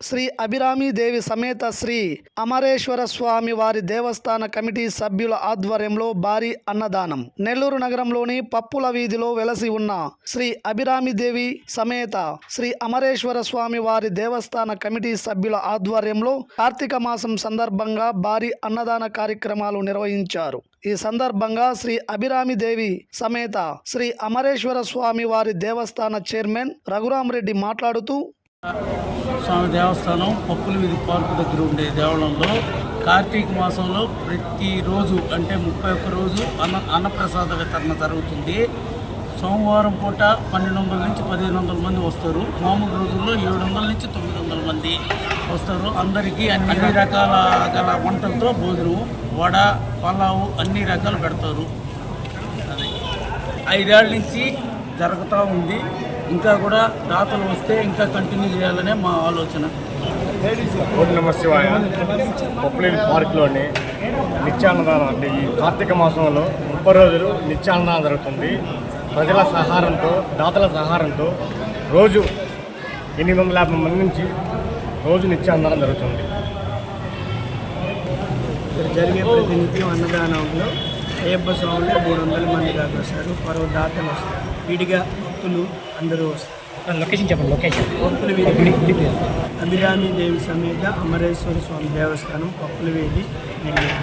శ్రీ అభిరామి దేవి సమేత శ్రీ అమరేశ్వర స్వామి వారి దేవస్థాన కమిటీ సభ్యుల ఆధ్వర్యంలో భారీ అన్నదానం. నెల్లూరు నగరంలోని పప్పుల వీధిలో వెలసి ఉన్న శ్రీ అభిరామి దేవి సమేత శ్రీ అమరేశ్వర స్వామి వారి దేవస్థాన కమిటీ సభ్యుల ఆధ్వర్యంలో కార్తీక మాసం సందర్భంగా భారీ అన్నదాన కార్యక్రమాలు నిర్వహించారు. ఈ సందర్భంగా శ్రీ అభిరామి దేవి సమేత శ్రీ అమరేశ్వర స్వామి వారి దేవస్థాన చైర్మన్ రఘురామరెడ్డి మాట్లాడుతూ, స్వామి దేవస్థానం పప్పుల వీధి పార్కు దగ్గర ఉండే దేవాలయంలో కార్తీక మాసంలో ప్రతిరోజు అంటే 31 రోజు అన్నప్రసాద వితరణ జరుగుతుంది. సోమవారం పూట 1200 నుంచి 1500 మంది వస్తారు. మామూలు రోజుల్లో 700 నుంచి 900 మంది వస్తారు. అందరికీ అన్ని రకాల గల వంటలతో భోజనం, వడ, పలావు అన్ని రకాలు పెడతారు. అది 5 ఏళ్ళ నుంచి జరుగుతూ ఉంది. ఇంకా కూడా దాతలు వస్తే ఇంకా కంటిన్యూ చేయాలనే మా ఆలోచన. ఓం నమః శివాయ. పప్పులేని పార్కులోని నిత్యాన్నదానం అంటే ఈ కార్తీక మాసంలో 30 రోజులు నిత్యాన్నదానం జరుగుతుంది. ప్రజల సహారంతో, దాతల సహారంతో రోజు 850 మంది నుంచి రోజు నిత్యాన్నదానం జరుగుతుంది. జరిగే ప్రతినిత్యం అన్నదానంలో అయ్యప్ప స్వామిలో 300 మంది దాకా వస్తారు. పరువు దాతలు వస్తారు. విడిగా భక్తులు అందరూ వస్తారు. లొకేషన్ చెప్పండి. లొకేషన్ పప్పుల వీధి అభిరామి దేవి సమేత అమరేశ్వర స్వామి దేవస్థానం, పప్పుల వీధి, నెల్లూరు.